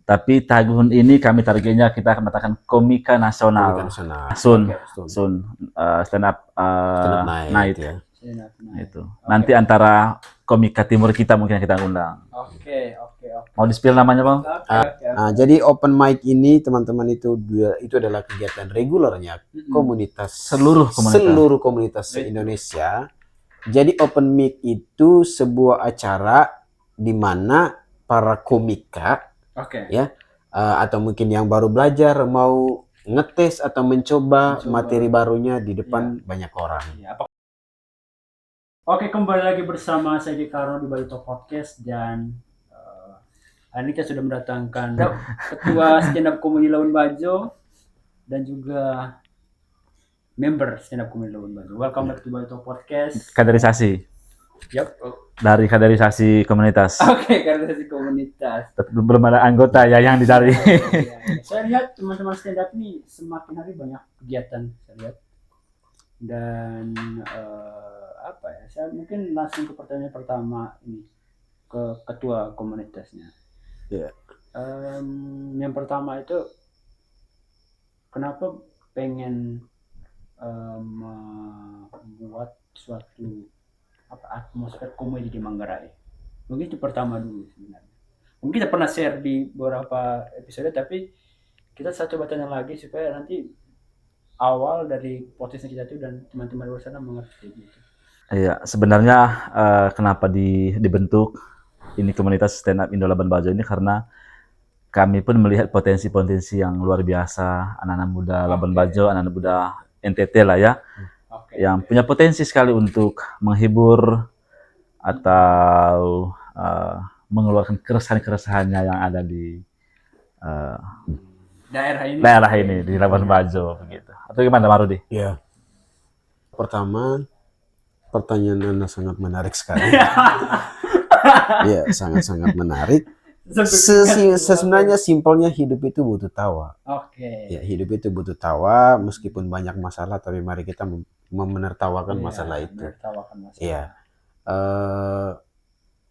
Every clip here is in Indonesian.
Tapi tahun ini kami targetnya kita akan mengatakan komika nasional. Komika nasional. Sun stand up night. Ya. Itu. Nanti antara komika timur kita mungkin kita undang. Oke. Mau di-spill namanya, Bang? Jadi open mic ini teman-teman itu adalah kegiatan regulernya komunitas Seluruh komunitas se-Indonesia. Jadi open mic itu sebuah acara di mana para komika ya atau mungkin yang baru belajar mau ngetes atau mencoba materi barunya di depan banyak orang. Oke, kembali lagi bersama saya Karno di Bali Talk Podcast, dan hari ini kita sudah mendatangkan ketua stand up comedy Labuan Bajo dan juga member stand up comedy Labuan Bajo. Welcome back to Bali Talk Podcast. Kaderisasi. Yap. Dari kaderisasi komunitas. Oke, kaderisasi komunitas. Belum ada anggota ya yang dicari. Saya lihat teman-teman stand up ini semakin hari banyak kegiatan saya lihat. Dan saya mungkin langsung ke pertanyaan pertama ini ke ketua komunitasnya. Yang pertama itu kenapa pengen membuat suatu atmosfer komedi di Manggarai? Mungkin itu pertama dulu sebenarnya. Mungkin kita pernah share di beberapa episode, tapi saya coba tanya lagi supaya nanti awal dari podcast kita itu dan teman-teman luar sana mengerti gitu. Iya, sebenarnya kenapa dibentuk ini komunitas stand up Indo Labuan Bajo ini karena kami pun melihat potensi-potensi yang luar biasa anak-anak muda Labuan Bajo, anak-anak muda NTT lah ya, yang punya potensi sekali untuk menghibur atau mengeluarkan keresahan-keresahannya yang ada di daerah ini di Labuan Bajo begitu. Atau gimana, Marudi? Ya. Pertama, pertanyaan Anda sangat menarik sekali. Ya, sangat-sangat menarik. Sebenarnya simpelnya hidup itu butuh tawa. Ya, hidup itu butuh tawa meskipun banyak masalah, tapi mari kita menertawakan masalah itu. Iya.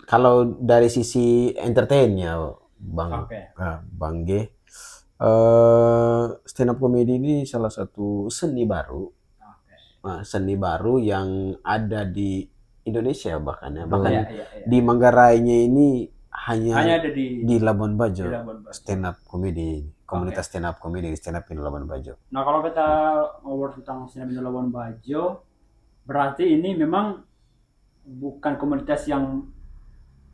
Kalau dari sisi entertainnya, Bang G, stand up comedy ini salah satu seni baru. Seni baru yang ada di Indonesia bahkan ya. Di Manggarainya ini hanya ada di Labuan Bajo, stand up comedy, komunitas stand up comedy di stand up Indo Labuan Bajo. Nah, kalau kita ngobrol tentang stand up Indo Labuan Bajo, berarti ini memang bukan komunitas yang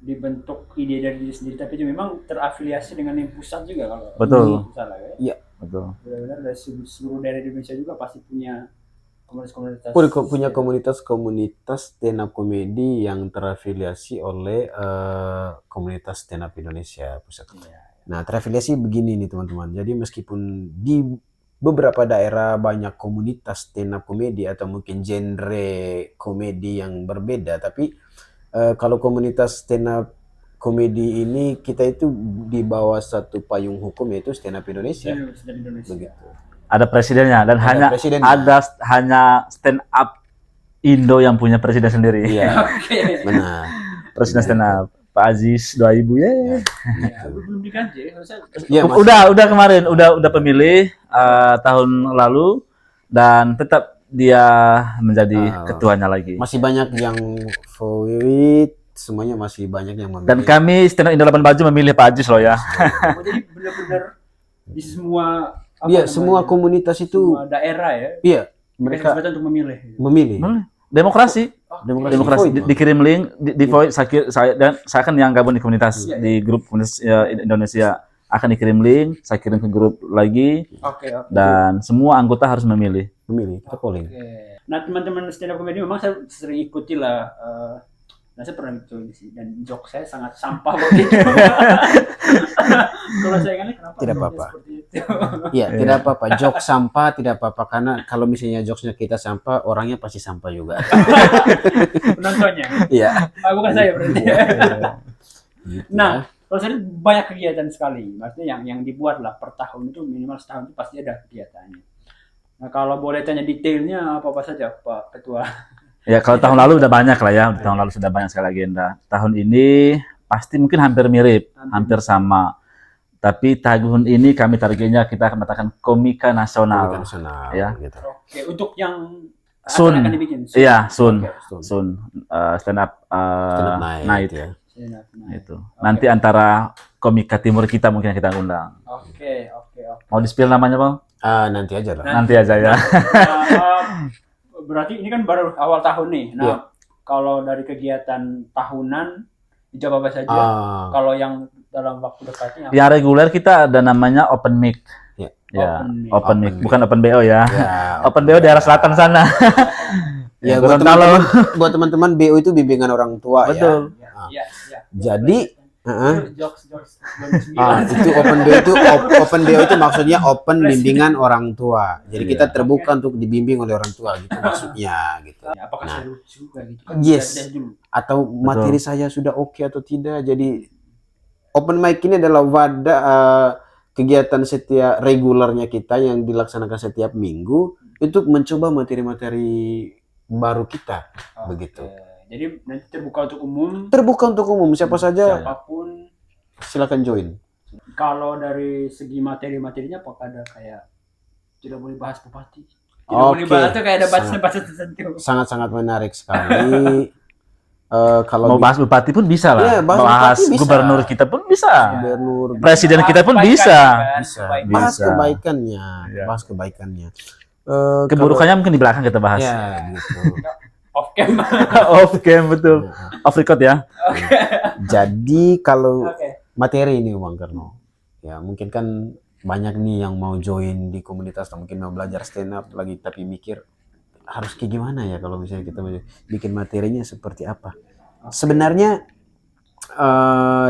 dibentuk ide dari diri sendiri, tapi itu memang terafiliasi dengan yang pusat juga kalau. Betul. Salah ya? Iya. Betul. Benar-benar dari seluruh daerah di Indonesia juga pasti punya komunitas. Punya komunitas stand up comedy yang terafiliasi oleh komunitas stand up Indonesia pusat. Nah, terafiliasi begini nih teman-teman. Jadi meskipun di beberapa daerah banyak komunitas stand up comedy atau mungkin genre komedi yang berbeda, tapi kalau komunitas stand up komedi ini kita itu di bawah satu payung hukum, yaitu stand up Indonesia. Begitu. Ada presidennya dan hanya stand up Indo yang punya presiden sendiri. Iya. Benar. Presiden stand up Pak Aziz 2000 ya. Belum diganti. Udah kemarin udah pemilih tahun lalu dan tetap dia menjadi ketuanya lagi. Masih banyak yang vote, semuanya masih banyak yang memilih. Dan kami stand up Indo Labuan Bajo memilih Pak Aziz loh ya. Jadi benar-benar di semua komunitas itu, semua daerah ya. Iya, mereka untuk memilih. Demokrasi. Demokrasi. Dikirim link di voice saya kan yang gabung di komunitas di grup komunitas Indonesia, akan dikirim link, saya kirim ke grup lagi. Dan semua anggota harus memilih. Kita polling. Nah, teman-teman stand up comedy memang saya sering ikuti lah. Saya pernah itu sih, dan joke saya sangat sampah waktu itu. Kalau saya ingat kenapa tidak apa-apa. Iya, tidak apa-apa. Joke sampah tidak apa-apa, karena kalau misalnya jokesnya kita sampah, orangnya pasti sampah juga. Penontonnya. Iya. Bukan saya berarti. Nah, kalau saya banyak kegiatan sekali. Maksudnya yang dibuat lah per tahun itu minimal setahun itu pasti ada kegiatannya. Nah, kalau boleh tanya detailnya apa saja, Pak Ketua? Ya, kalau tahun lalu udah banyak lah ya. Tahun lalu sudah banyak sekali agenda. Tahun ini pasti mungkin hampir mirip, hampir sama. Tapi tahun ini kami targetnya kita akan mengatakan komika nasional. Komika nasional, Ya. gitu. Oke, untuk yang Soon. akan dibikin. Iya, soon. Oke. Soon. Stand up, Stand up night, ya. Nah, Itu. Nanti antara komika timur kita mungkin kita undang. Oke. Mau di-spill namanya, Bang? Nanti aja lah. Nanti aja ya. Berarti ini kan baru awal tahun nih. Nah, Iya. kalau dari kegiatan tahunan dijawab apa saja. Kalau yang dalam waktu dekat ini Yang reguler kita ada namanya open mic. Ya. Ya, Open mic. open mic, Open bukan open BO ya. Ya, Open BO daerah selatan sana. Ya, buat teman-teman, buat teman-teman BO itu bimbingan orang tua betul. Ya. Jadi, Jokes itu open BO itu maksudnya open bimbingan orang tua. Jadi kita terbuka untuk dibimbing oleh orang tua gitu maksudnya gitu. Ya, apakah seru juga gitu? Yes. Kita tes dulu. Atau materi saya sudah oke atau tidak. Jadi open mic ini adalah wadah kegiatan setiap regulernya kita yang dilaksanakan setiap minggu untuk mencoba materi-materi baru kita. Begitu. Jadi nanti terbuka untuk umum. Terbuka untuk umum, siapa saja Siapapun. silakan join. Kalau dari segi materi-materinya apakah ada kayak tidak boleh bahas bupati? Tidak Oke. boleh bahas tuh kayak ada bahasa tertentu. Sangat-sangat menarik sekali. Kalau Mau bahas bupati pun bisa lah. Iya, bahas bahas bupati bisa. gubernur kita pun bisa. gubernur Presiden kita pun bisa. bisa Kebaikan. bahas Bisa. kebaikannya, Iya. bahas kebaikannya. Keburukannya mungkin di belakang kita bahas. Ya, gitu. Off cam. Off cam, betul. Off record ya. Jadi kalau Oke. materi ini Bang Karno, ya mungkin kan banyak nih yang mau join di komunitas atau mungkin mau belajar stand up lagi tapi mikir harus kayak gimana ya kalau misalnya kita bikin materinya seperti apa. Sebenarnya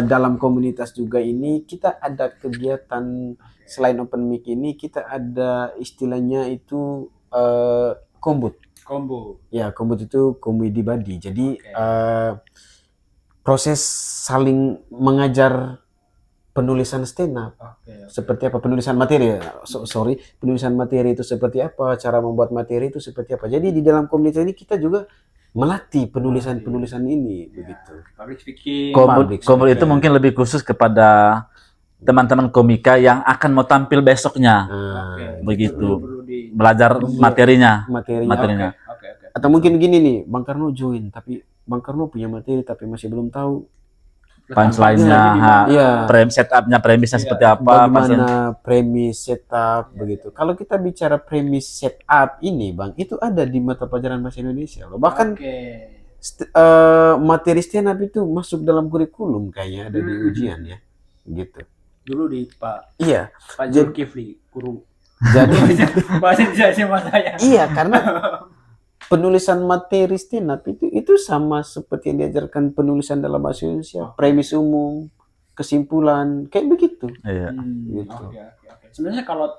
dalam komunitas juga ini kita ada kegiatan selain open mic ini kita ada istilahnya itu kombut. Combo. Ya, kombut itu komedi body. Jadi proses saling mengajar penulisan stand up. Oke. Seperti apa penulisan materi? Penulisan materi itu seperti apa? Cara membuat materi itu seperti apa? Jadi di dalam komunitas ini kita juga melatih penulisan ini begitu. Public speaking. Kombut itu mungkin lebih khusus kepada teman-teman komika yang akan mau tampil besoknya. Oke. Begitu. Perlu di. Belajar materinya. Materinya. Oke. Atau mungkin gini nih, Bang Karno join tapi Bang Karno punya materi tapi masih belum tahu Punchline-nya, Iya. setupnya, premisnya seperti apa. bagaimana premis setup begitu. Kalau kita bicara premis setup ini, Bang, itu ada di mata pelajaran bahasa Indonesia loh. Bahkan materi stand up itu masuk dalam kurikulum kayaknya ada di ujian ya. Gitu. Dulu di Pak Iya. Zulkifli guru. Jadi Bahasa Indonesia saya. iya karena penulisan materi stand up itu sama seperti yang diajarkan penulisan dalam bahasa Indonesia, premis umum, kesimpulan, kayak begitu. Iya. Gitu. Oke. Sebenarnya kalau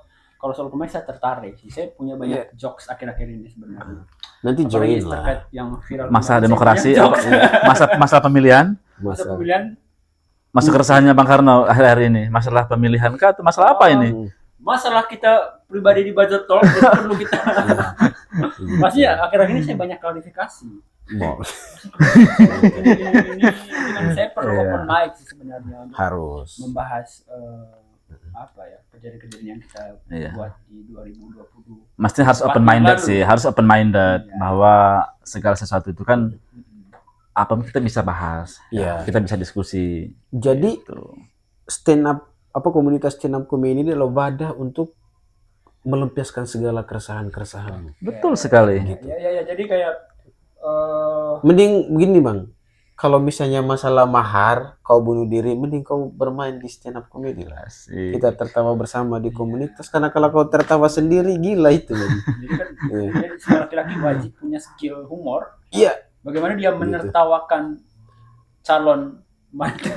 soal komik saya tertarik sih. Saya punya banyak jokes akhir-akhir ini sebenarnya. Nanti Apalagi join lah. terkait yang viral. Masa kemarin. demokrasi, Saya punya jokes. masa pemilihan, Masa pemilihan. masa keresahannya Bang Karno akhir-akhir ini, masalah pemilihan kah atau masalah apa ini? Masalah kita pribadi di budget tol perlu kita. Masih ya akhir-akhir ini saya banyak klarifikasi. Ini dengan saya perlu open mic sih sebenarnya untuk Harus. membahas apa ya kejadian-kejadian yang kita buat di 2020. Mesti harus open minded sih, harus open minded bahwa segala sesuatu itu kan apa kita bisa bahas, kita bisa diskusi. Jadi stand up komunitas stand up comedy ini adalah wadah untuk melampiaskan segala keresahan-keresahan. Betul sekali. Gitu. Ya, jadi kayak mending begini Bang, kalau misalnya masalah mahar, kau bunuh diri, mending kau bermain di stand up comedy lah. Kita tertawa bersama di komunitas, karena kalau kau tertawa sendiri gila itu. Jadi kan jadi laki-laki wajib punya skill humor. Iya. Bagaimana dia menertawakan calon mantan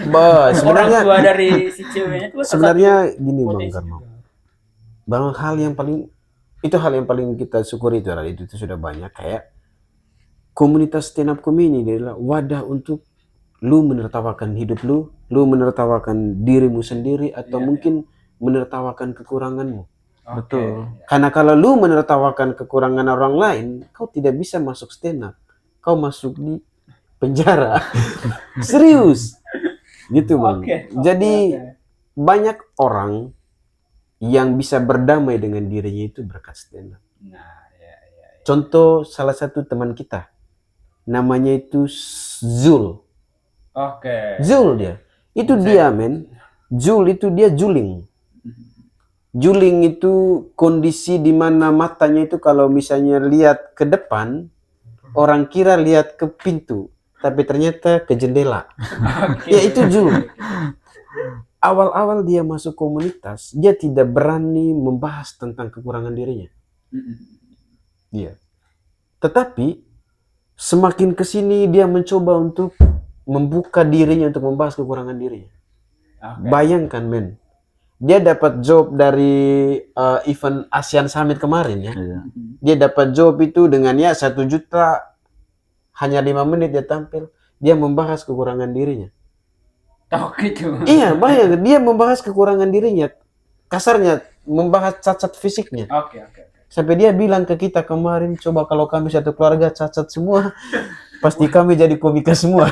sebenarnya orang tua dari si ceweknya itu sebenarnya gini Bang Karno. Hal yang paling kita syukuri itu sudah banyak kayak komunitas stand up comedy adalah wadah untuk lu menertawakan hidup lu menertawakan dirimu sendiri atau mungkin menertawakan kekuranganmu. Betul. Karena kalau lu menertawakan kekurangan orang lain, kau tidak bisa masuk stand up. Kau masuk di penjara. Serius. Gitu Bang. Jadi banyak orang yang bisa berdamai dengan dirinya itu berkat stand up. Nah, ya. Contoh salah satu teman kita, namanya itu Zul. Oke. Zul dia. Itu dia men. Zul itu dia juling. Juling itu kondisi di mana matanya itu kalau misalnya lihat ke depan, orang kira lihat ke pintu, tapi ternyata ke jendela. Ya itu juling. Awal-awal dia masuk komunitas, dia tidak berani membahas tentang kekurangan dirinya. Iya. Tetapi semakin kesini dia mencoba untuk membuka dirinya untuk membahas kekurangan dirinya. Bayangkan men, dia dapat job dari event ASEAN Summit kemarin ya. Iya. Dia dapat job itu dengan ya 1 juta, hanya 5 menit dia tampil, dia membahas kekurangan dirinya. Tahu gitu. Iya, bayangkan dia membahas kekurangan dirinya, kasarnya membahas cacat fisiknya. Oke. Sampai dia bilang ke kita kemarin, coba kalau kami satu keluarga cacat semua, pasti kami jadi komika semua.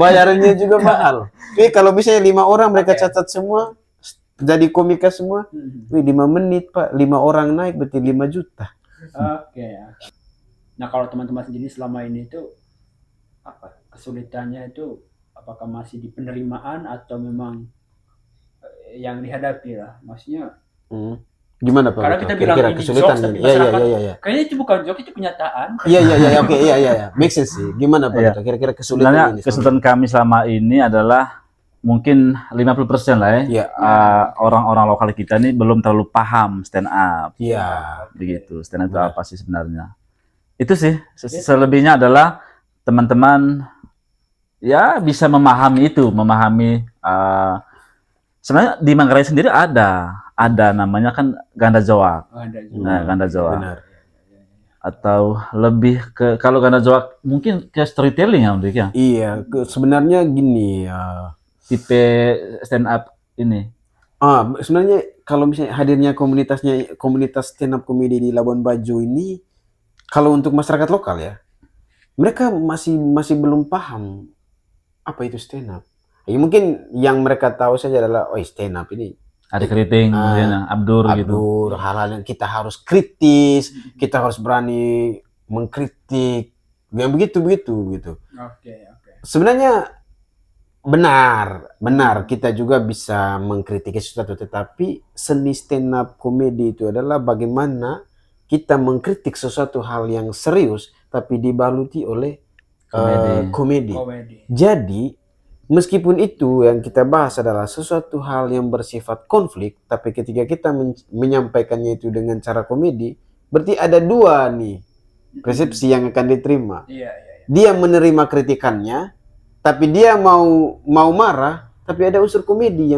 Bayarannya juga mahal. Tapi kalau misalnya 5 orang mereka cacat semua, jadi komika semua, 5 menit Pak, 5 orang naik berarti 5 juta. Oke. Nah, kalau teman-teman sendiri selama ini itu apa kesulitannya itu, apakah masih di penerimaan atau memang yang dihadapi lah, maksudnya Gimana Pak? karena kita bilang Kira-kira ini kesulitan jokes, tapi ini. Iya. kayaknya itu bukan joke, itu kenyataan. Iya, oke, iya. Make sense sih. Gimana Pak? Iya. Kira-kira Sebenarnya kesulitan ini. kesulitan kami selama ini adalah mungkin 50% lah ya. Iya. Orang-orang lokal kita ini belum terlalu paham stand up. Iya. Begitu. Stand up itu apa sih sebenarnya? Itu sih. Selebihnya adalah teman-teman ya bisa memahami itu, sebenarnya di Manggarai sendiri ada namanya kan ganda Jawa. Ada juga. Nah, ganda Jawa. Benar. Atau lebih ke, kalau ganda Jawa mungkin ke storytelling ya, Dik ya. Iya, sebenarnya gini Tipe stand up ini. sebenarnya kalau misalnya hadirnya komunitas stand up comedy di Labuan Bajo ini, kalau untuk masyarakat lokal ya, mereka masih belum paham apa itu stand up. Ya, mungkin yang mereka tahu saja adalah stand up ini Ada keriting, kemudian Abdur gitu. hal-hal yang kita harus kritis, kita harus berani mengkritik, yang begitu gitu. Oke. Sebenarnya benar kita juga bisa mengkritik sesuatu, tetapi seni stand up komedi itu adalah bagaimana kita mengkritik sesuatu hal yang serius tapi dibaluti oleh komedi. Jadi meskipun itu yang kita bahas adalah sesuatu hal yang bersifat konflik, tapi ketika kita menyampaikannya itu dengan cara komedi, berarti ada 2 nih persepsi yang akan diterima. Iya. Dia menerima kritikannya, tapi dia mau marah, tapi ada unsur komedi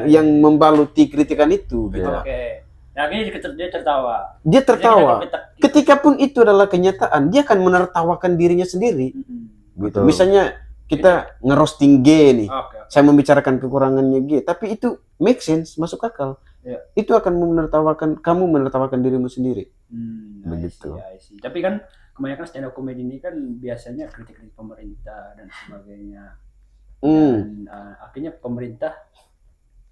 yang membaluti kritikan itu gitu. Oke. Nah, ini dia tertawa. Dia tertawa. Ketika pun itu adalah kenyataan, dia akan menertawakan dirinya sendiri. Gitu. Misalnya kita ngerosting G nih. Saya membicarakan kekurangannya G, tapi itu make sense, masuk akal. Itu akan kamu menertawakan dirimu sendiri. Begitu. Tapi kan kebanyakan stand up comedy ini kan biasanya kritik pemerintah dan sebagainya. Dan akhirnya pemerintah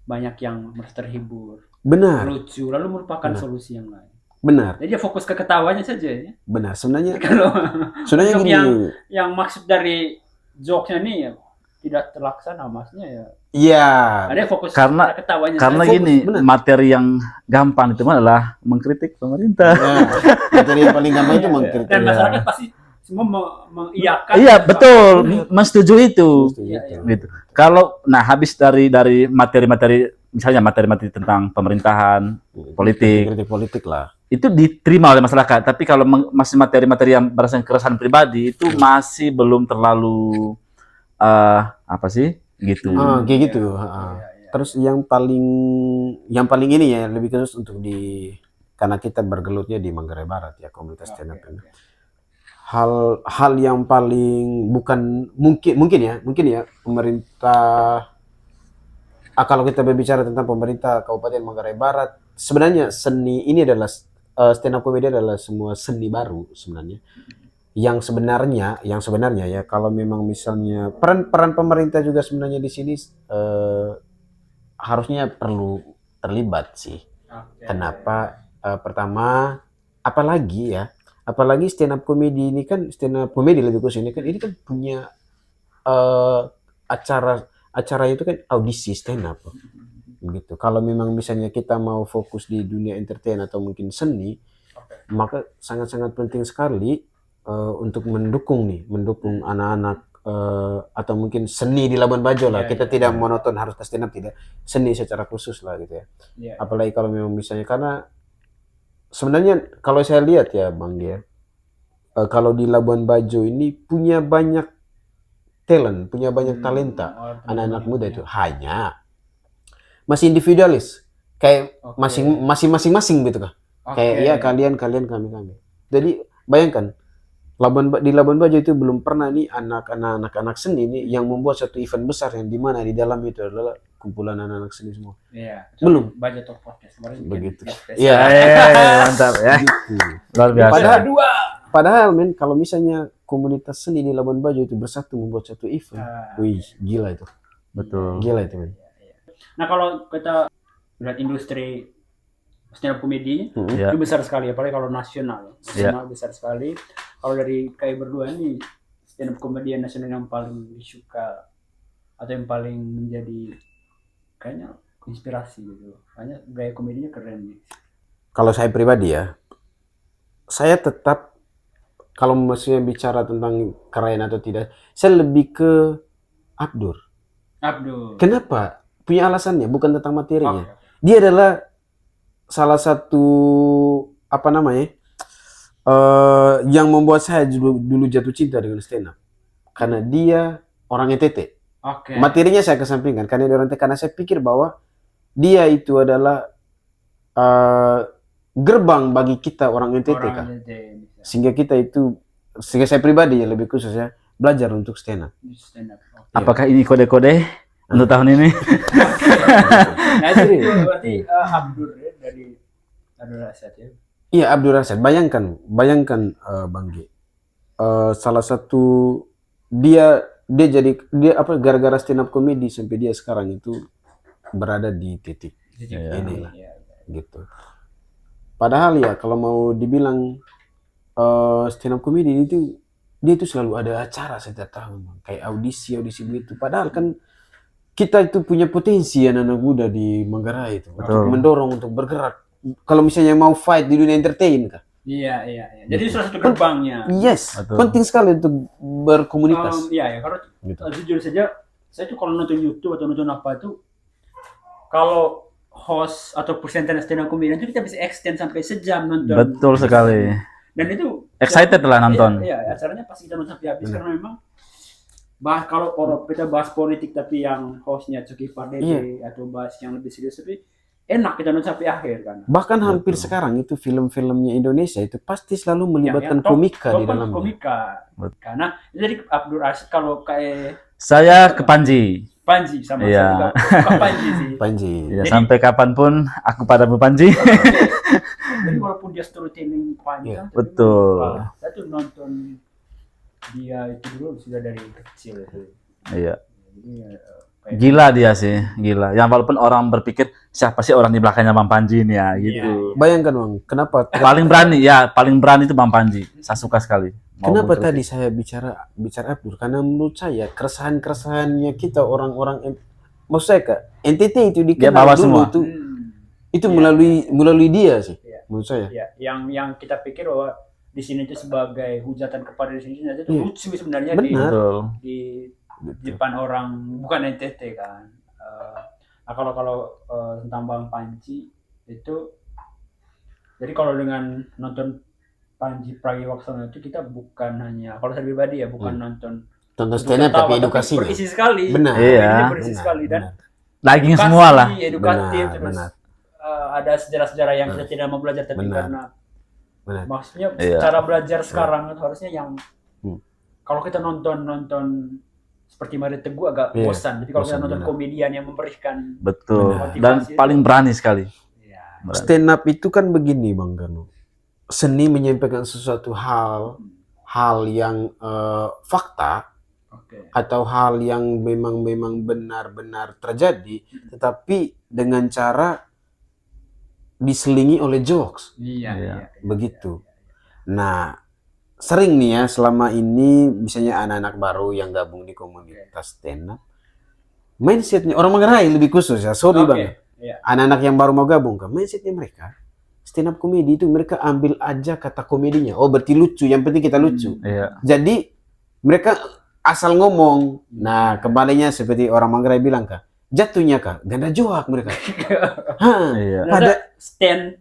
banyak yang merasa terhibur. Benar. Lucu, lalu merupakan solusi yang lain. Benar. Jadi dia fokus ke ketawanya saja ya. Benar. Sebenarnya gini, yang maksud dari jokesnya nih ya tidak terlaksana, maksudnya ya. Iya. Ada fokus karena ketawanya. Karena gini, materi yang gampang itu adalah mengkritik pemerintah. Materi yang paling gampang itu mengkritik. Dan masyarakat pasti semua mengiyakan. Iya, betul, menyetujui itu. Gitu. Kalau habis dari materi-materi, misalnya materi-materi tentang pemerintahan, kritik politik lah. Itu diterima oleh masyarakat. Tapi kalau masih materi-materi yang berdasarkan keresahan pribadi itu masih belum terlalu apa sih? Gitu. Kayak gitu. Terus yang paling ini ya, lebih khusus untuk karena kita bergelutnya di Manggarai Barat ya, komunitas stand up ini. Hal yang paling mungkin ya pemerintah, kalau kita berbicara tentang pemerintah Kabupaten Manggarai Barat, sebenarnya seni ini adalah stand up comedy adalah semua seni baru sebenarnya. Yang sebenarnya ya, kalau memang misalnya peran pemerintah juga sebenarnya di sini harusnya perlu terlibat sih. Oke. Kenapa? Pertama, apalagi stand up comedy ini kan, stand up comedy lebih khusus ini kan punya eh, acara itu kan audisi stand up gitu. Kalau memang misalnya kita mau fokus di dunia entertain atau mungkin seni, Oke. maka sangat-sangat penting sekali untuk mendukung anak-anak atau mungkin seni di Labuan Bajo lah. Iya, Kita iya. tidak monoton harus ke stand up, tidak, seni secara khusus lah gitu ya. Iya. Apalagi kalau memang misalnya, karena sebenarnya kalau saya lihat ya Bang Gia, kalau di Labuan Bajo ini punya banyak talent, punya banyak talenta anak-anak muda itu, hanya masih individualis, kayak Oke. masing-masing gitu kah? Kayak ya kalian kami. Jadi bayangkan di Labuan Bajo itu belum pernah nih anak-anak seni ini yang membuat satu event besar yang dimana di dalam itu adalah kumpulan anak-anak seni semua. Iya. Belum. Budget of podcast kemarin. Begitu. Iya. Mantap ya. Gitu. Luar biasa. Padahal men, kalau misalnya komunitas seni di Labuan Bajo itu bersatu membuat satu event, wih gila itu, Betul. gila itu men. Nah kalau kita lihat industri stand up comedy Ya. itu besar sekali, apalagi kalau nasional besar sekali. Kalau dari kayak berdua ini stand up comedian nasional yang paling disuka atau yang paling menjadi kayaknya inspirasi gitu, kayaknya gaya komedinya keren nih. Kalau saya pribadi ya, saya tetap, kalau maksudnya bicara tentang keren atau tidak, saya lebih ke Abdur. Abdul. Kenapa? Punya alasannya, bukan tentang materinya. Oke. Dia adalah salah satu apa namanya, yang membuat saya dulu jatuh cinta dengan stand up, karena dia orang NTT. Oke. Materinya saya kesampingkan karena dia orang NTT, karena saya pikir bahwa dia itu adalah gerbang bagi kita orang NTT Orang kan, NTT bisa. sehingga saya pribadi ya lebih khusus ya belajar untuk stand up. Stand up. Oke. Apakah ini kode-kode untuk tahun ini? Nah itu berarti Abdur ya, dari Abdur Rasyad ya. Iya, Abdur Rasyad. Bayangkan Bang G. Salah satu dia gara-gara stand up comedy sampai dia sekarang itu berada di titik inilah gitu. Padahal ya kalau mau dibilang stand up comedy itu, dia itu selalu ada acara setiap tahun, kayak audisi begitu. Padahal kan kita itu punya potensi anak-anak muda di Manggarai itu untuk mendorong, untuk bergerak. Kalau misalnya mau fight di dunia entertain kah? Iya. Jadi salah satu gerbangnya. Yes, Betul. penting sekali untuk berkomunitas. Iya ya, karena Gitu. jujur saja, saya tuh kalau nonton YouTube atau nonton apa itu, kalau host atau presenter stand up comedian itu kita bisa extend sampai sejam nonton. Betul sekali. Dan itu Excited lah nonton. Iya, acaranya pasti kita nonton sampai habis karena memang kalau kita bahas politik tapi yang hostnya Coki Pardede atau bahas yang lebih serius, tapi enak kita nonton sampai akhir kan. Bahkan hampir sekarang itu film-filmnya Indonesia itu pasti selalu melibatkan top komika di dalamnya. Komika. Karena jadi Abdur Rasyad kalau kayak Saya ke Panji. Panji sama Iya. saya Panji sih. Panji. Ya, Jadi- sampai kapanpun aku padamu Panji. Jadi walaupun dia storytelling panjang, tapi Betul. saya tuh nonton dia itu dulu sudah dari kecil itu. Iya. Jadi kayak Gila dia sih, gila. Yang walaupun orang berpikir siapa sih orang di belakangnya Bang Panji ini ya, gitu. Bayangkan Bang, kenapa Paling berani itu Bang Panji. Saya suka sekali. Mau kenapa mengkritik. tadi saya bicara Abdur? Karena menurut saya keresahan-keresahannya kita orang-orang, maksud saya Kak, NTT itu Dia dikenal bawa dulu semua. itu melalui dia sih, Iya. menurut saya. ya, yang kita pikir bahwa di sini itu sebagai hujatan kepada di sini itu Iya. lucu sebenarnya Benar. Betul. di depan orang bukan NTT kan. Nah kalau tentang Bang Panji itu, jadi kalau dengan nonton Panji Pragiwaksono itu kita bukan hanya, kalau saya pribadi ya bukan nonton Tonton untuk stand up ketawa, tapi edukasinya. berisi sekali. Benar. Iya. Ini berisi Benar, sekali dan benar. Daging edukasi, semua lah. edukatif, Benar, terus benar. ada sejarah-sejarah yang kita tidak mau belajar, tapi Benar. karena Benar. maksudnya Iya. cara belajar sekarang itu harusnya yang Hmm. kalau kita nonton seperti Mario Teguh agak Iya, bosan. Jadi kalau kita bosan, nonton benar. komedian yang memberikan Betul. Benar. Dan Motivasi paling berani sekali. ya, Berani. Stand up itu kan begini Bang Gano. Seni menyampaikan sesuatu hal yang fakta Oke. atau hal yang memang benar-benar terjadi, tetapi dengan cara diselingi oleh jokes, Iya, Iya. iya. begitu. Nah, sering nih ya selama ini misalnya anak-anak baru yang gabung di komunitas stand up, mindsetnya orang Manggarai lebih khusus ya, sorry Oke. banget. Iya. Anak-anak yang baru mau gabung kan, mindsetnya mereka stand up komedi itu mereka ambil aja kata komedinya. Oh berarti lucu, yang penting kita lucu. Iya. Jadi mereka asal ngomong. Nah kembalinya seperti orang Manggarai bilang kak, jatuhnya kak ganda joak mereka. Hah, Iya. Ada stand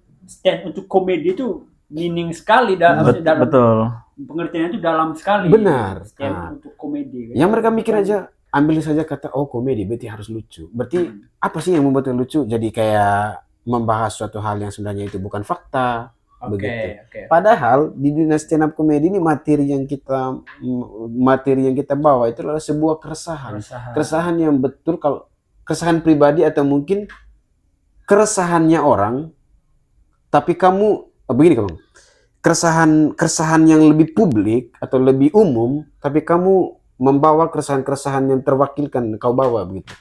untuk komedi itu meaning sekali dalam Betul. pengertiannya itu dalam sekali. Benar. Stand Ah. untuk komedi. Yang mereka mikir aja, ambil saja kata oh komedi berarti harus lucu. Berarti apa sih yang membuatnya lucu? Jadi kayak membahas suatu hal yang sebenarnya itu bukan fakta. Begitu. Oke. Padahal di dunia stand up komedi ini materi yang kita bawa itu adalah sebuah keresahan yang betul, kalau keresahan pribadi atau mungkin keresahannya orang, tapi kamu begini kamu, keresahan yang lebih publik atau lebih umum, tapi kamu membawa keresahan yang terwakilkan kau bawa begitu.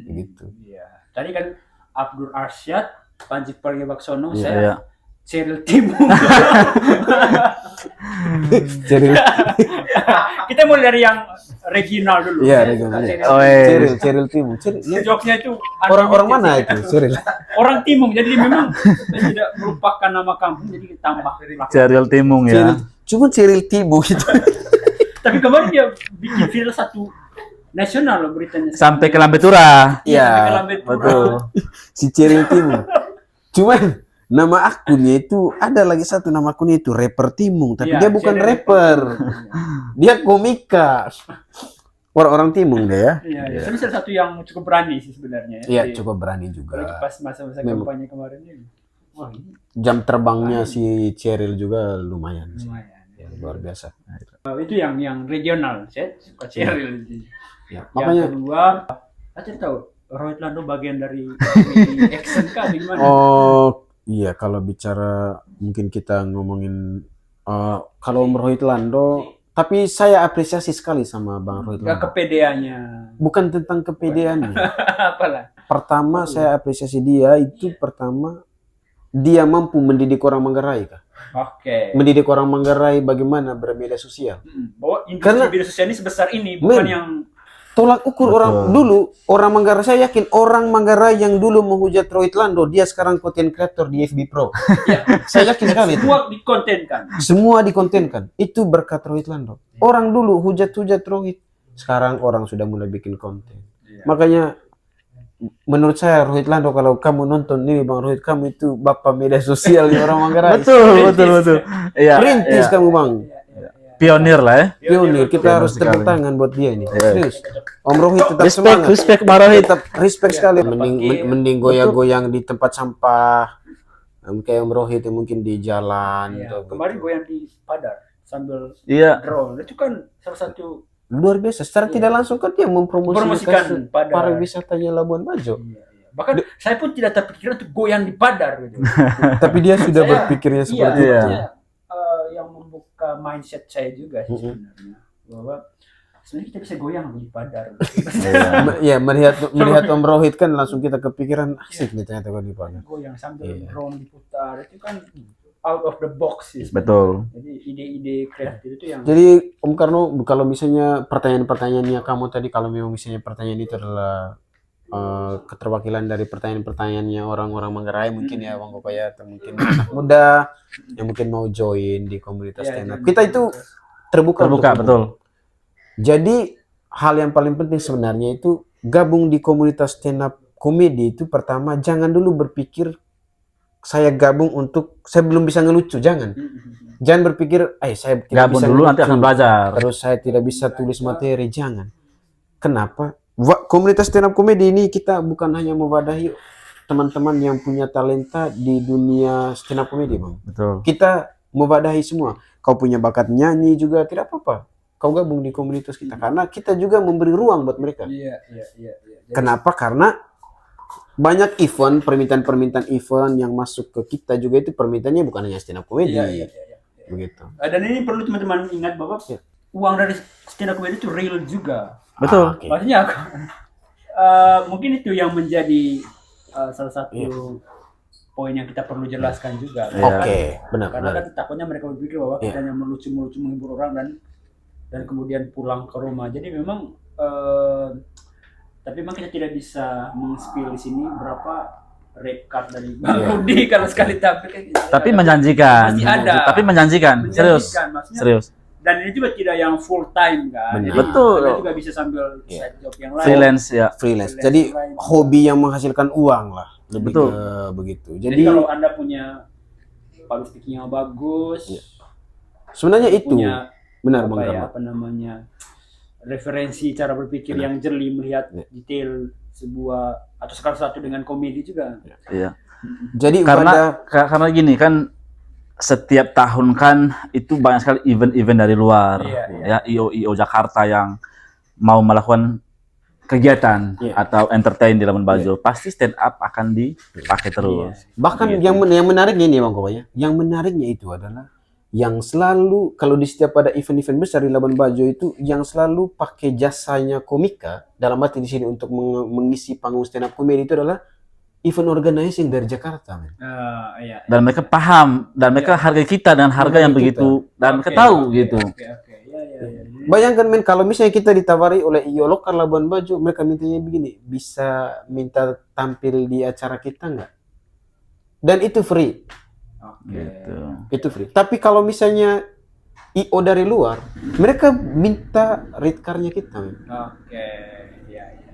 Begitu. Iya. Tadi kan Abdul Arsyad, Panji Pragiwaksono, Iya. saya Cheryl Timu. Jadi Kita mulai dari yang regional dulu. Iya, regional. Cheryl Timung. Joknya itu Orang mana itu? Cheryl. Orang Timung, jadi memang tidak merupakan nama kampung, jadi ditambah. Cheryl Timung ya. Cuma Cheryl Timung itu. Tapi kemarin dia bikin viral satu nasional loh beritanya. Sampai ke Lambetura. Iya, sampai ke Lambetura. Betul. Si Cheryl Timung. Cuman nama akunnya itu ada lagi satu nama akunnya itu rapper Timung, tapi Iya, dia bukan Cheryl rapper. Dia komika. Orang-orang Timung deh ya. Iya. Tapi salah satu yang cukup berani sih sebenarnya. Iya, cukup berani juga. Apalagi pas masa-masa kampanye kemarin ini. Wah, ini Jam terbangnya si Cheryl juga lumayan. lumayan. Ya, luar biasa. Itu yang regional, saya suka Cheryl. Ya, Yang makanya kedua, saya tahu Rohit Lando bagian dari action kah gimana? oh iya, kalau bicara mungkin kita ngomongin kalau Om Rohit Lando, tapi saya apresiasi sekali sama Bang Rohit Gak Lando. kepedeannya. Bukan tentang kepedeannya. Apalah. Pertama saya apresiasi dia itu pertama dia mampu mendidik orang Manggarai kah? Oke. Mendidik orang Manggarai bagaimana bermedia sosial. Bahwa industri Karena- media sosial ini sebesar ini, bukan Men. yang Tolak ukur orang dulu, orang Manggarai, saya yakin orang Manggarai yang dulu menghujat Rohit Lando, dia sekarang content creator di FB Pro. Saya yakin sekali itu. semua dikontenkan. Semua dikontenkan. Itu berkat Rohit Lando. Orang dulu hujat-hujat Rohit, sekarang orang sudah mulai bikin konten. Makanya menurut saya Rohit Lando, kalau kamu nonton ini Bang Rohit, kamu itu bapak media sosial di orang Manggarai. Betul. Iya. Perintis kamu Bang. Pionir lah ya. Pionir, kita harus tepuk sekali. tangan buat dia ini. Serius. Om Rohit tetap semangat. Respect Bang Rohit. Tetap respect sekali. Mending goyang-goyang di tempat sampah. Kayak Om Rohit yang mungkin di jalan. Iya. atau Kemarin gitu. goyang di Padar sambil Iya. drone. Itu kan salah satu Luar biasa. Secara tidak langsung kan dia mempromosikan promosikan Padar. pariwisatanya Labuan Bajo. Bahkan saya pun tidak terpikir untuk goyang di Padar gitu. Tapi dia sudah Saya- berpikirnya seperti Iya. itu. Yang membuka mindset saya juga sih sebenarnya, bahwa sebenarnya kita bisa goyang di Padar. Ya, melihat Om Rohit kan langsung kita kepikiran asik nih ternyata kalau di Padang. Goyang sambil Iya. drone diputar, itu kan out of the box sih. Betul. Jadi ide-ide kreatif itu yang Jadi Om Karno, kalau misalnya pertanyaan-pertanyaannya kamu tadi, kalau memang misalnya pertanyaan itu adalah keterwakilan dari pertanyaan-pertanyaannya orang-orang Manggarai, mungkin ya Bang Kopaya, atau mungkin anak muda yang mungkin mau join di komunitas Iya, stand up. iya. Kita itu terbuka untuk umum. Betul. Jadi hal yang paling penting sebenarnya itu gabung di komunitas stand up komedi itu pertama jangan dulu berpikir saya gabung untuk saya belum bisa ngelucu, jangan. Jangan berpikir, saya tidak Gabung bisa dulu nanti ngelucu. akan belajar. Terus saya tidak bisa tulis materi, jangan. Kenapa? Komunitas stand up komedi ini kita bukan hanya mewadahi teman-teman yang punya talenta di dunia stand up komedi, Bang. Betul. Kita mewadahi semua. Kau punya bakat nyanyi juga tidak apa-apa. Kau gabung di komunitas kita karena kita juga memberi ruang buat mereka. Iya. Jadi, Kenapa? Karena banyak event, permintaan event yang masuk ke kita juga itu permintaannya bukan hanya stand up komedi. Iya. Begitu. Dan ini perlu teman-teman ingat bahwa Iya. uang dari stand up comedy itu real juga. Betul. Oke. Maksudnya mungkin itu yang menjadi salah satu poin yang kita perlu jelaskan juga. Iya. Oke, benar. Karena kan takutnya mereka berpikir bahwa kita hanya melucu menghibur orang dan kemudian pulang ke rumah. Jadi memang tapi memang kita tidak bisa meng-spill di sini berapa red card dari Bang Rudi kalau sekali tampil. Tapi menjanjikan. Pasti ada. Tapi menjanjikan. Serius. Maksudnya, Serius. dan ini juga tidak yang full time kan. Benar. Jadi Betul. Anda juga bisa sambil side job yang lain. Freelance ya. Freelance. Jadi hobi yang menghasilkan uang lah. Lebih Betul. ke begitu. Jadi kalau Anda punya public speaking yang bagus, sebenarnya itu punya benar apa Bang ya, Rahmat. apa namanya, referensi cara berpikir yang jeli, melihat detail sebuah atau salah satu dengan komedi juga. Iya. Jadi Karena gini kan, setiap tahun kan itu banyak sekali event-event dari luar, ya IO Jakarta yang mau melakukan kegiatan atau entertain di Labuan Bajo, pasti stand up akan dipakai terus. bahkan yang menariknya ini Bang Koba ya. Yang menariknya itu adalah yang selalu kalau di setiap ada event-event besar di Labuan Bajo itu yang selalu pakai jasanya Komika dalam arti di sini untuk mengisi panggung stand up comedy itu adalah event organizing dari Jakarta, men. Iya. Dan mereka paham, dan mereka hargai kita dengan harga yang begitu, dan mereka tahu gitu. Oke. Bayangkan men, kalau misalnya kita ditawari oleh IO lokal Labuan Bajo, mereka mintanya begini, bisa minta tampil di acara kita nggak? Dan itu free. Gitu. Itu free. Tapi kalau misalnya IO dari luar, mereka minta rate card-nya kita, men. Oke.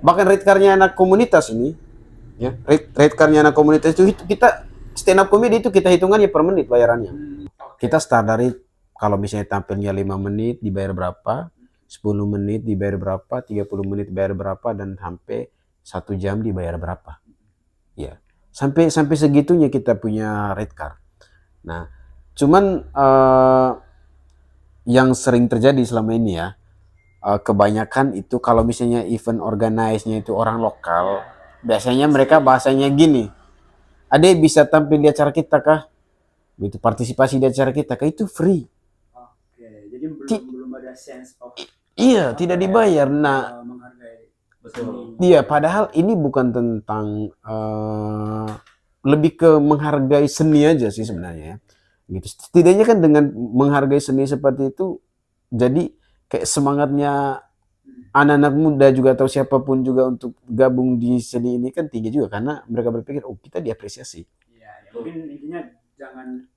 Bahkan rate card-nya anak komunitas ini, ya, rate card-nya anak komunitas itu kita stand up comedy itu kita hitungannya per menit bayarannya. Kita start dari kalau misalnya tampilnya 5 menit dibayar berapa, 10 menit dibayar berapa, 30 menit dibayar berapa, dan sampai 1 jam dibayar berapa. Ya, sampai segitunya kita punya rate card. Nah, cuman yang sering terjadi selama ini ya, kebanyakan itu kalau misalnya event organize-nya itu orang lokal, biasanya mereka bahasanya gini, "Ade bisa tampil di acara kita kah?" Gitu, partisipasi di acara kita kah? Itu free. Jadi belum ada sense of Iya, tidak dibayar. Nah, menghargai. Betul. iya, padahal ini bukan tentang lebih ke menghargai seni aja sih sebenarnya. Gitu. Setidaknya kan dengan menghargai seni seperti itu, jadi kayak semangatnya anak-anak muda juga atau siapapun juga untuk gabung di seni ini kan tinggi juga karena mereka berpikir, oh kita diapresiasi. Iya, mungkin intinya jangan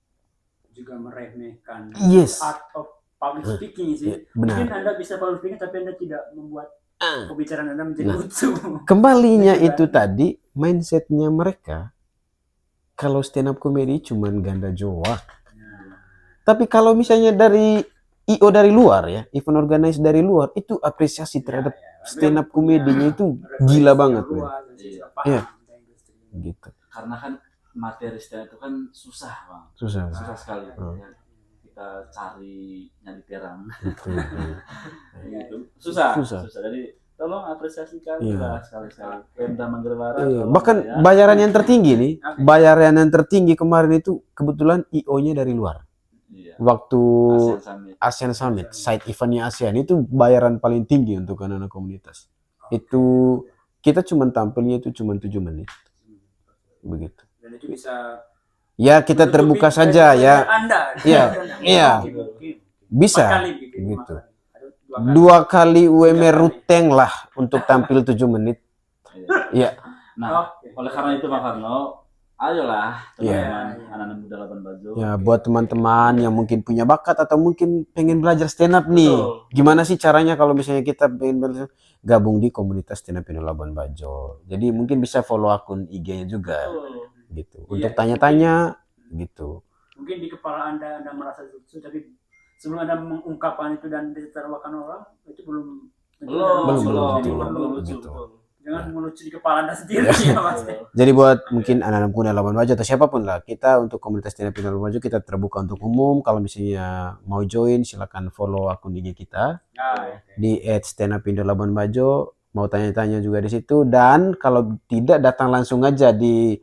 juga meremehkan Yes. art of public speaking sih. Benar. Mungkin Anda bisa public speaking tapi Anda tidak membuat pembicaraan Anda menjadi lucu. Kembalinya itu tadi mindsetnya mereka kalau stand up comedy cuman ganda joak. Tapi kalau misalnya dari IO dari luar ya, event organize dari luar itu apresiasi terhadap stand up comedy-nya itu gila banget, men. Iya. Gitu. Karena kan materi stand up itu kan susah, Bang. Susah. Susah sekali. Ya. Kita cari nyari terang. Gitu. Susah. Jadi tolong apresiasikan sekali-sekali. Pemda Manggarai. Iya. Bahkan bayaran yang tertinggi nih, bayaran yang tertinggi kemarin itu kebetulan IO-nya dari luar. Iya. Waktu ASEAN Summit, side eventnya ASEAN itu bayaran paling tinggi untuk anak-anak komunitas. Itu kita cuma tampilnya itu cuma 7 menit. Begitu. Dan itu bisa Ya kita terbuka saja ya. Anda. Iya. Bisa. 4 kali Gitu. 2 kali UMR Ruteng lah untuk tampil 7 menit. Iya. Nah, oleh karena itu Bang Karno, ayolah teman-teman anak-anak muda Labuan Bajo. Ya buat teman-teman yang mungkin punya bakat atau mungkin pengen belajar stand up nih. Gimana sih caranya kalau misalnya kita pengen belajar, gabung di komunitas stand up Indo Labuan Bajo. Jadi mungkin bisa follow akun IG-nya juga. Gitu. Untuk tanya-tanya gitu. Mungkin di kepala Anda merasa lucu tapi sebelum Anda mengungkapkan itu dan ditertawakan orang itu belum Gitu. Jangan melucu di kepala Anda sendiri ya Mas. Jadi buat mungkin anak-anak muda Labuan Bajo atau siapapun lah, kita untuk komunitas stand up Indo Labuan Bajo kita terbuka untuk umum. Kalau misalnya mau join silakan follow akun IG kita di @standupindo-labuan-bajo. Mau tanya-tanya juga di situ, dan kalau tidak datang langsung aja di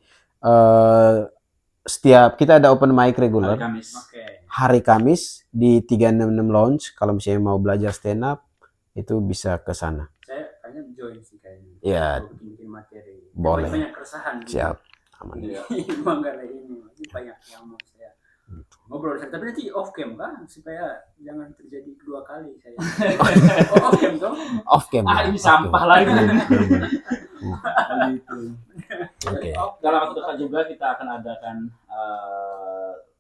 setiap kita ada open mic Hari reguler Kamis. Oke. hari Kamis di 366 Lounge. Kalau misalnya mau belajar stand up itu bisa ke sana. Saya kayaknya join sih kayaknya. Iya. Untuk bikin materi. Boleh. Banyak keresahan. Siap. Aman. Iya. Manggarai ini masih banyak yang mau saya ngobrol. Tapi nanti off cam kan supaya jangan terjadi kedua kali saya. Off cam dong. Off cam. Ini sampah lagi. Gitu. Oke. Dalam waktu dekat juga kita akan adakan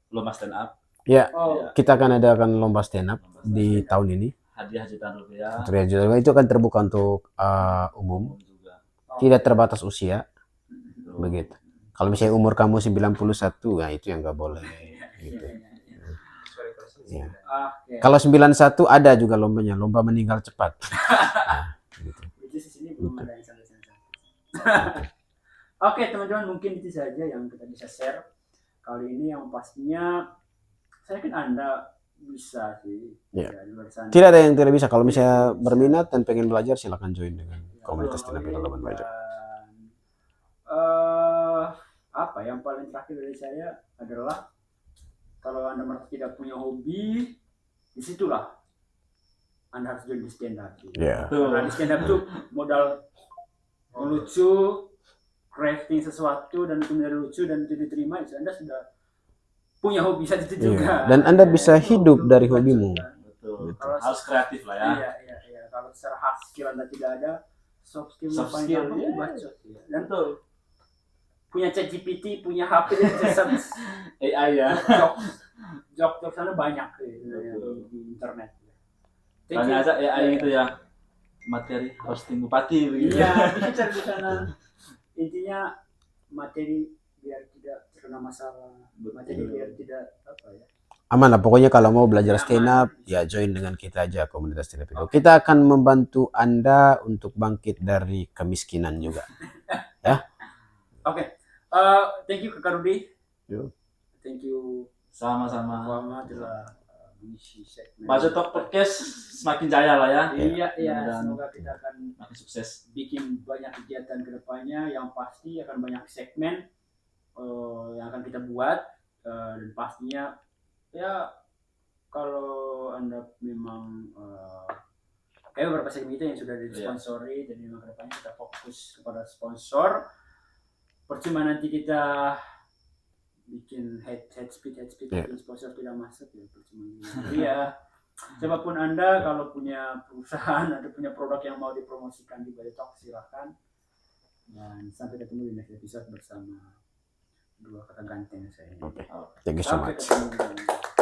lomba stand up. Ya, Oh, kita akan adakan lomba stand up di tahun ini. Hadiah jutaan rupiah. Itu akan terbuka untuk umum, Juga. tidak terbatas usia, begitu. Kalau misalnya umur kamu 91, nah itu yang nggak boleh. Gitu. Ya. oke. Kalau 91 ada juga lombanya, lomba meninggal cepat. Nah, gitu. Which is di sini belum ada yang sampai sana. Oke teman-teman, mungkin itu saja yang kita bisa share kali ini. Yang pastinya saya yakin Anda bisa sih. Ya. Di luar sana. Tidak ada yang tidak bisa. Kalau misalnya berminat dan pengen belajar, silakan join dengan komunitas stand up Indolaban Bajo. Apa yang paling terakhir dari saya adalah kalau Anda merasa tidak punya hobi, disitulah Anda harus join di stand up. Ya. Karena di stand up itu modal lucu, crafting sesuatu dan itu menjadi lucu dan itu diterima, itu Anda sudah punya hobi saat itu juga. Dan Anda bisa hidup dari hobimu. Betul. Kalau Harus kreatif lah ya. Iya. Kalau secara hard skill Anda tidak ada, soft skill Soft paling skill, gampang iya. itu bacot. Ya. Dan Betul. punya ChatGPT, punya HP dan bisa AI ya. job sana banyak di internet. Thank Tanya you. aja AI itu ya. Materi hosting bupati begitu. Iya, bisa cari di sana. Intinya materi biar tidak terkena masalah. Materi biar tidak apa ya. Aman lah, pokoknya kalau mau belajar stand up, ya join dengan kita aja komunitas stand up Indo. Kita akan membantu Anda untuk bangkit dari kemiskinan juga. Oke. Thank you Kak Rudi. Yo. Thank you Sama-sama. Muhammad telah mengisi segmen. Bajo Talk Podcast semakin jaya lah ya. Iya, Mudah-mudahan semoga kita akan makin sukses. bikin banyak kegiatan ke depannya yang pasti akan banyak segmen yang akan kita buat dan pastinya ya kalau Anda memang kayak beberapa segmen itu yang sudah disponsori dan memang ke depannya kita fokus kepada sponsor. Percuma nanti kita bikin head speed bikin sponsor tidak masuk ya percuma. Iya. Siapapun Anda kalau punya perusahaan atau punya produk yang mau dipromosikan di Bajo Talk silahkan. Dan sampai ketemu di next episode bersama dua kakak ganteng saya. Thank you so Sampai much. ketemu.